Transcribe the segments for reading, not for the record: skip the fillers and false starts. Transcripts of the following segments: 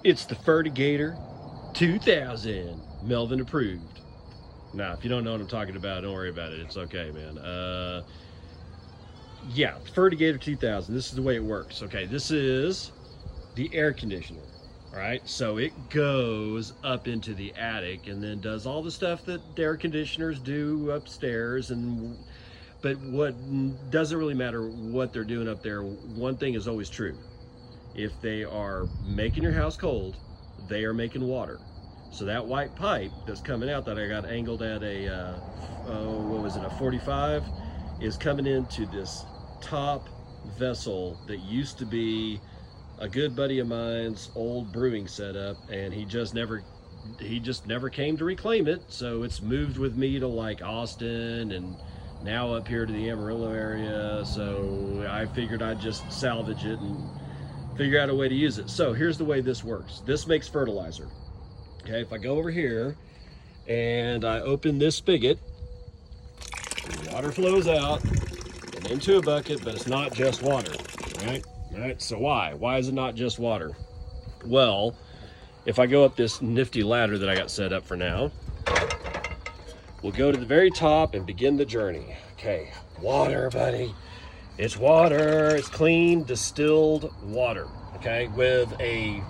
It's the Fertigator 2000, Melvin approved. Now, if you don't know what I'm talking about, don't worry about it. It's okay, man. Yeah, Fertigator 2000. This is the way it works. Okay, this is the air conditioner. All right, so it goes up into the attic and then does all the stuff that air conditioners do upstairs. But what doesn't really matter what they're doing up there. One thing is always true: if they are making your house cold, they are making water. So that white pipe that's coming out that I got angled at a what was it, a 45, is coming into this top vessel that used to be a good buddy of mine's old brewing setup, and he just never came to reclaim it. So it's moved with me to like Austin and now up here to the Amarillo area. So I figured I'd just salvage it and figure out a way to use it. So here's the way this works. This makes fertilizer. Okay, if I go over here and I open this spigot, water flows out and into a bucket, but it's not just water, right? All right, so why is it not just water? Well, if I go up this nifty ladder that I got set up for now, we'll go to the very top and begin the journey. Okay, water, buddy. It's water. It's clean, distilled water, okay, with a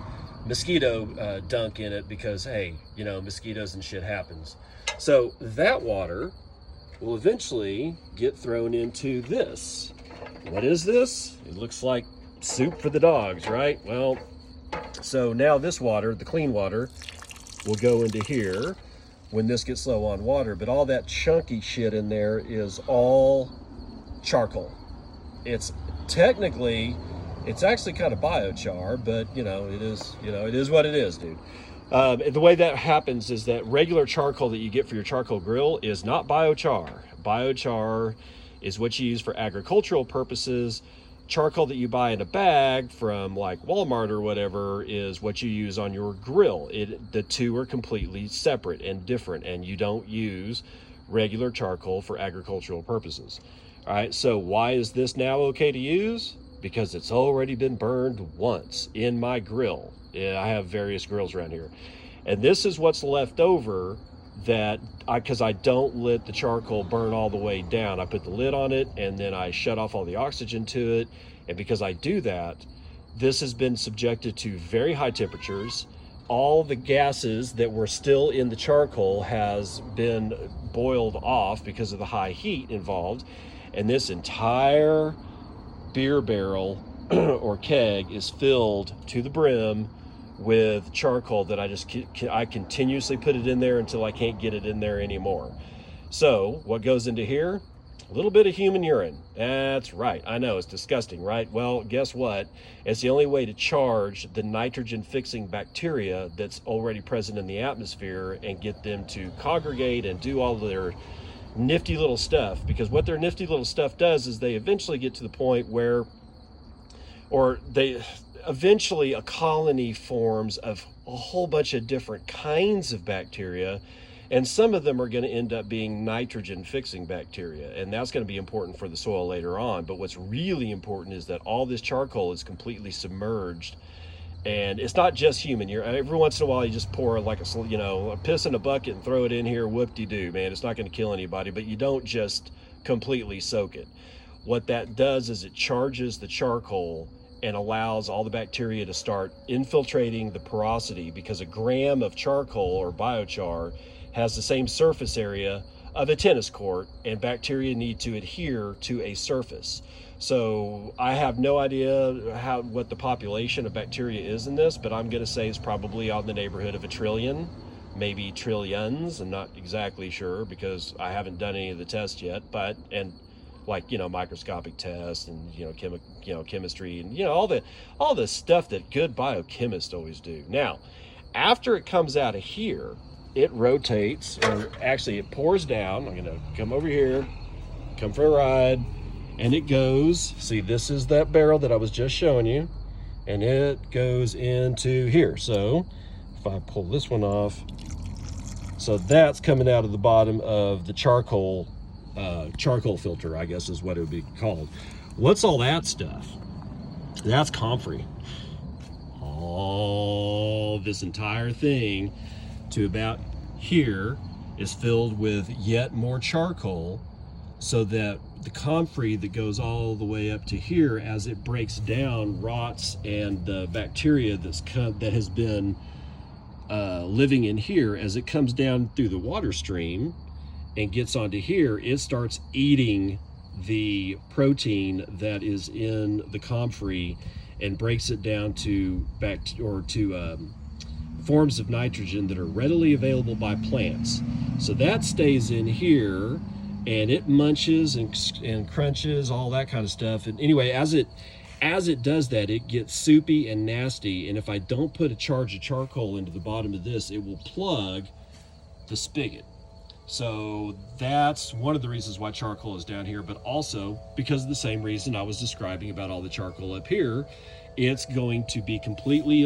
mosquito dunk in it because, hey, you know, mosquitoes and shit happens. So that water will eventually get thrown into this. What is this? It looks like soup for the dogs, right? Well, so now this water, the clean water, will go into here when this gets low on water, but all that chunky shit in there is all charcoal. It's technically, it's actually kind of biochar, but it is what it is, dude. The way that happens is that regular charcoal that you get for your charcoal grill is not biochar. Biochar is what you use for agricultural purposes. Charcoal that you buy in a bag from like Walmart or whatever is what you use on your grill. The two are completely separate and different, and you don't use regular charcoal for agricultural purposes. All right, so why is this now okay to use? Because it's already been burned once in my grill. I have various grills around here. And this is what's left over because I don't let the charcoal burn all the way down. I put the lid on it and then I shut off all the oxygen to it. And because I do that, this has been subjected to very high temperatures. All the gases that were still in the charcoal has been boiled off because of the high heat involved. And this entire beer barrel or keg is filled to the brim with charcoal that I continuously put it in there until I can't get it in there anymore. So what goes into here? A little bit of human urine. That's right. I know, it's disgusting, right? Well, guess what? It's the only way to charge the nitrogen fixing bacteria that's already present in the atmosphere and get them to congregate and do all their nifty little stuff. Because what their nifty little stuff does is they eventually get to the point where, eventually a colony forms of a whole bunch of different kinds of bacteria, and some of them are going to end up being nitrogen fixing bacteria, and that's going to be important for the soil later on. But what's really important is that all this charcoal is completely submerged, and it's not just human. Every once in a while you just pour like a piss in a bucket and throw it in here, whoop-de-doo, man. It's not going to kill anybody, but you don't just completely soak it. What that does is it charges the charcoal and allows all the bacteria to start infiltrating the porosity, because a gram of charcoal or biochar has the same surface area of a tennis court, and bacteria need to adhere to a surface. So I have no idea what the population of bacteria is in this, but I'm going to say it's probably on the neighborhood of 1 trillion, maybe trillions. I'm not exactly sure because I haven't done any of the tests yet, microscopic tests and chemistry and all the stuff that good biochemists always do. Now, after it comes out of here, it rotates, or actually it pours down. I'm gonna come over here, come for a ride, and it goes. See, this is that barrel that I was just showing you, and it goes into here. So if I pull this one off, so that's coming out of the bottom of the charcoal filter, I guess is what it would be called. What's all that stuff? That's Comfrey. Oh, of this entire thing to about here is filled with yet more charcoal, so that the comfrey that goes all the way up to here, as it breaks down, rots, and the bacteria that has been living in here, as it comes down through the water stream and gets onto here, it starts eating the protein that is in the comfrey and breaks it down to forms of nitrogen that are readily available by plants. So that stays in here, and it munches and crunches, all that kind of stuff. And anyway, as it does that, it gets soupy and nasty. And if I don't put a charge of charcoal into the bottom of this, it will plug the spigot. So that's one of the reasons why charcoal is down here, but also because of the same reason I was describing about all the charcoal up here. It's going to be completely,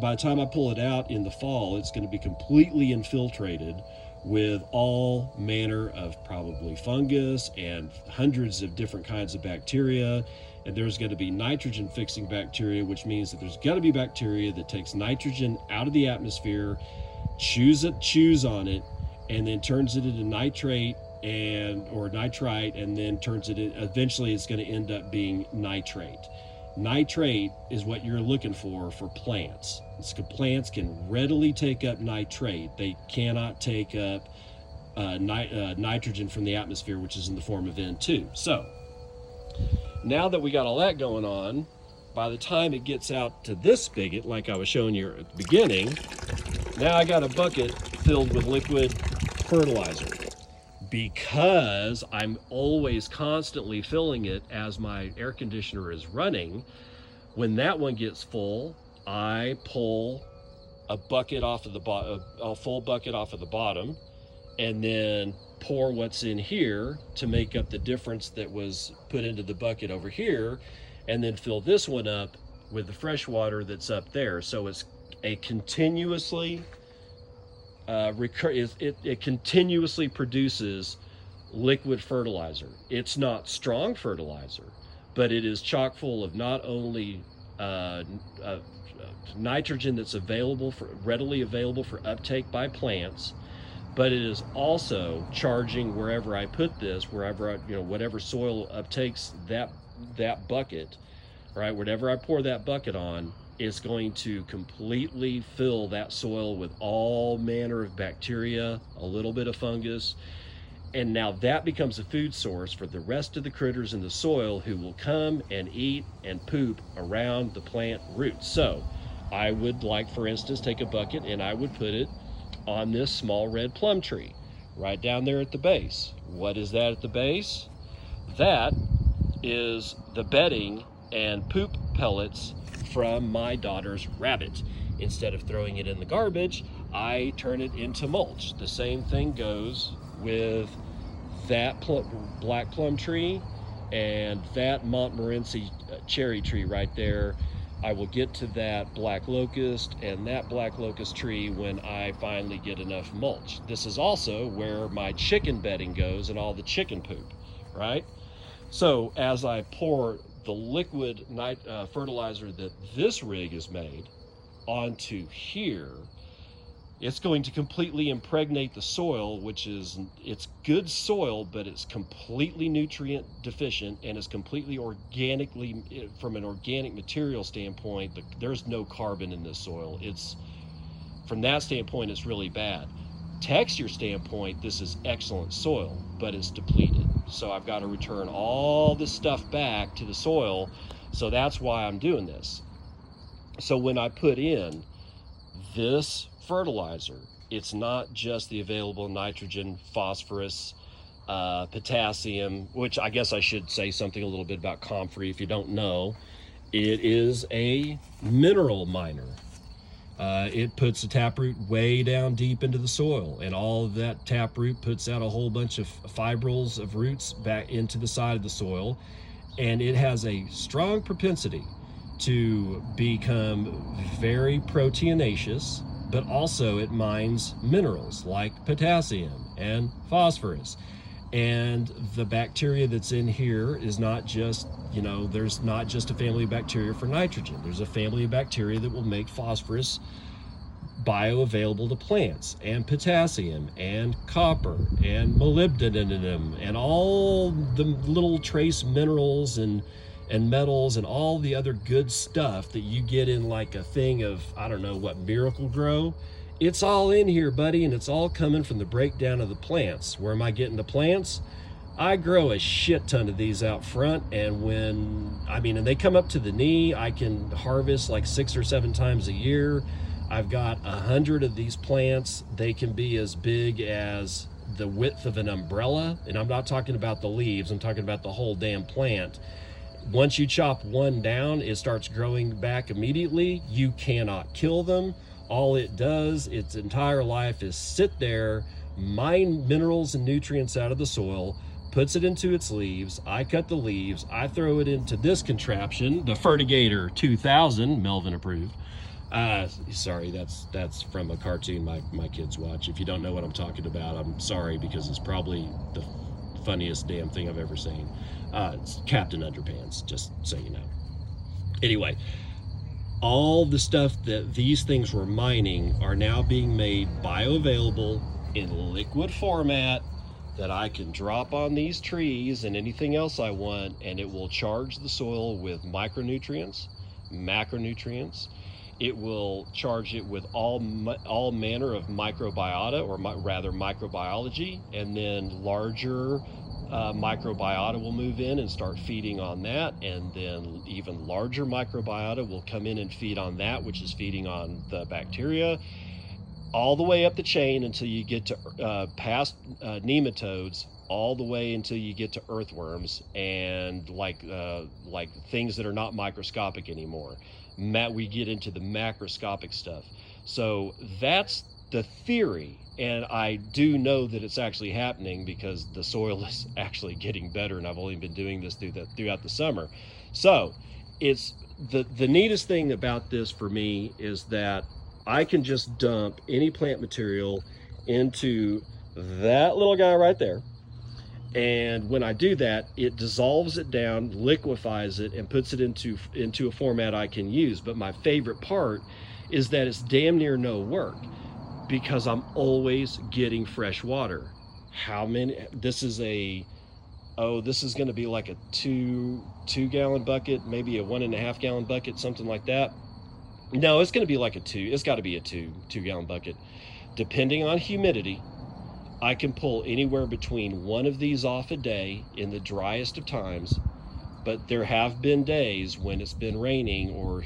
by the time I pull it out in the fall, it's going to be completely infiltrated with all manner of probably fungus and hundreds of different kinds of bacteria. And there's going to be nitrogen fixing bacteria, which means that there's got to be bacteria that takes nitrogen out of the atmosphere, chews on it, and then turns it into nitrate or nitrite, and then turns it in, eventually it's going to end up being nitrate. Nitrate is what you're looking for plants. Plants can readily take up nitrate. They cannot take up nitrogen from the atmosphere, which is in the form of N2. So now that we got all that going on, by the time it gets out to this spigot, like I was showing you at the beginning, now I got a bucket filled with liquid fertilizer. Because I'm always constantly filling it as my air conditioner is running, when that one gets full, I pull a bucket off of a full bucket off of the bottom, and then pour what's in here to make up the difference that was put into the bucket over here, and then fill this one up with the fresh water that's up there. So it's a continuously it continuously produces liquid fertilizer. It's not strong fertilizer, but it is chock full of not only nitrogen that's readily available for uptake by plants, but it is also charging wherever I put this, whatever soil uptakes that bucket, right? Whatever I pour that bucket on, it's going to completely fill that soil with all manner of bacteria, a little bit of fungus, and now that becomes a food source for the rest of the critters in the soil who will come and eat and poop around the plant roots. So I would, like, for instance, take a bucket and I would put it on this small red plum tree right down there at the base. What is that at the base? That is the bedding and poop pellets from my daughter's rabbit. Instead of throwing it in the garbage, I turn it into mulch. The same thing goes with that black plum tree and that Montmorency cherry tree right there. I will get to that black locust and that black locust tree when I finally get enough mulch. This is also where my chicken bedding goes and all the chicken poop, right? So as I pour the liquid fertilizer that this rig is made onto here, it's going to completely impregnate the soil, it's good soil, but it's completely nutrient deficient, and it's completely from an organic material standpoint, there's no carbon in this soil. From that standpoint, it's really bad. Texture standpoint, this is excellent soil, but it's depleted. So I've got to return all this stuff back to the soil. So that's why I'm doing this. So when I put in this fertilizer, it's not just the available nitrogen, phosphorus, potassium, which I guess I should say something a little bit about Comfrey if you don't know. It is a mineral miner. It puts the taproot way down deep into the soil, and all of that taproot puts out a whole bunch of fibrils of roots back into the side of the soil, and it has a strong propensity to become very proteinaceous, but also it mines minerals like potassium and phosphorus. And the bacteria that's in here is not just, there's not just a family of bacteria for nitrogen. There's a family of bacteria that will make phosphorus bioavailable to plants, and potassium and copper and molybdenum and all the little trace minerals and metals and all the other good stuff that you get in like a thing of, I don't know what, Miracle Grow. It's all in here, buddy, and it's all coming from the breakdown of the plants. Where am I getting the plants? I grow a shit ton of these out front, and and they come up to the knee. I can harvest like 6 or 7 times a year. I've got 100 of these plants. They can be as big as the width of an umbrella, and I'm not talking about the leaves, I'm talking about the whole damn plant. Once you chop one down, it starts growing back immediately. You cannot kill them. All it does, its entire life, is sit there, mine minerals and nutrients out of the soil, puts it into its leaves. I cut the leaves, I throw it into this contraption, the Fertigator 2000, Melvin approved. Sorry, that's from a cartoon my kids watch. If you don't know what I'm talking about, I'm sorry, because it's probably the funniest damn thing I've ever seen. It's Captain Underpants, just so you know. Anyway, all the stuff that these things were mining are now being made bioavailable in liquid format that I can drop on these trees and anything else I want, and it will charge the soil with micronutrients, macronutrients. It will charge it with all manner of microbiota, or rather microbiology, and then larger microbiota will move in and start feeding on that, and then even larger microbiota will come in and feed on that, which is feeding on the bacteria, all the way up the chain until you get to past nematodes, all the way until you get to earthworms and like things that are not microscopic anymore. We get into the macroscopic stuff. So that's the theory, and I do know that it's actually happening because the soil is actually getting better, and I've only been doing this throughout the summer. So it's the neatest thing about this for me is that I can just dump any plant material into that little guy right there. And when I do that, it dissolves it down, liquefies it, and puts it into a format I can use. But my favorite part is that it's damn near no work, because I'm always getting fresh water. How many? This is going to be like a two gallon bucket, maybe a 1.5 gallon bucket, something like that. No, it's going to be like it's got to be a two gallon bucket. Depending on humidity, I can pull anywhere between one of these off a day in the driest of times, but there have been days when it's been raining or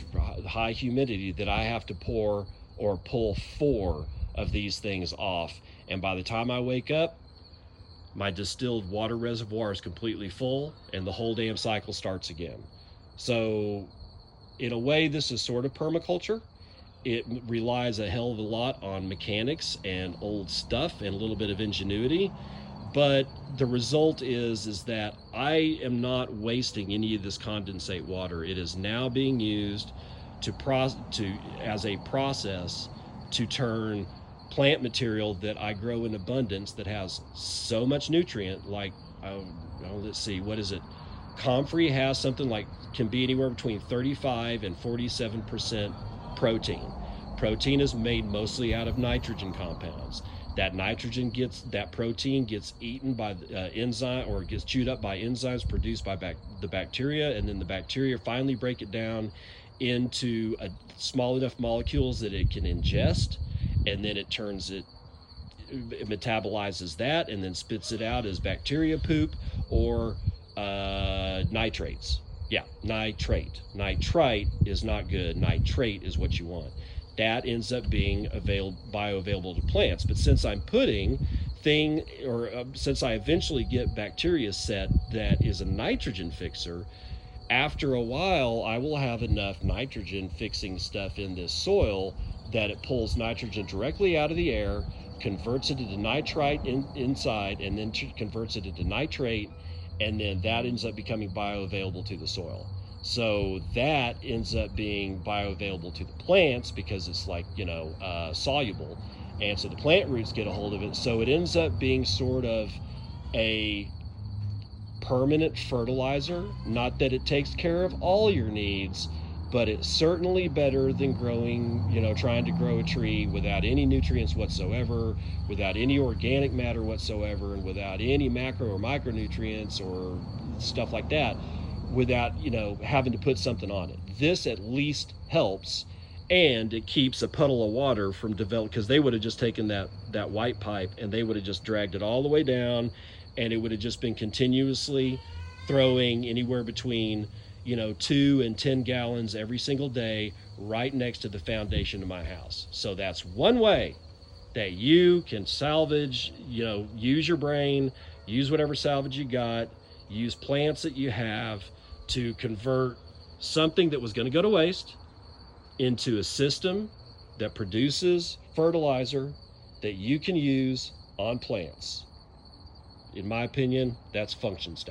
high humidity that I have to pour or pull 4 of these things off. And by the time I wake up, my distilled water reservoir is completely full and the whole damn cycle starts again. So in a way, this is sort of permaculture. It relies a hell of a lot on mechanics and old stuff and a little bit of ingenuity, but the result is that I am not wasting any of this condensate water. It is now being used as a process to turn plant material that I grow in abundance that has so much nutrient, like let's see, what is it? Comfrey has something like, can be anywhere between 35 and 47% protein. Protein is made mostly out of nitrogen compounds. That protein gets eaten by the enzyme, or gets chewed up by enzymes produced by the bacteria, and then the bacteria finally break it down into small enough molecules that it can ingest, and then it metabolizes that and then spits it out as bacteria poop or nitrates. Yeah, nitrate. Nitrite is not good. Nitrate is what you want. That ends up being bioavailable to plants. But since I'm since I eventually get bacteria set that is a nitrogen fixer, after a while I will have enough nitrogen fixing stuff in this soil that it pulls nitrogen directly out of the air, converts it into nitrite inside, and then converts it into nitrate, and then that ends up becoming bioavailable to the soil. So that ends up being bioavailable to the plants because it's like, soluble. And so the plant roots get a hold of it. So it ends up being sort of a permanent fertilizer. Not that it takes care of all your needs, but it's certainly better than growing, trying to grow a tree without any nutrients whatsoever, without any organic matter whatsoever, and without any macro or micronutrients or stuff like that, without, having to put something on it. This at least helps, and it keeps a puddle of water from developing, because they would have just taken that white pipe and they would have just dragged it all the way down, and it would have just been continuously throwing anywhere between 2 and 10 gallons every single day right next to the foundation of my house. So that's one way that you can salvage, use your brain, use whatever salvage you got, use plants that you have to convert something that was going to go to waste into a system that produces fertilizer that you can use on plants. In my opinion, that's function stuff.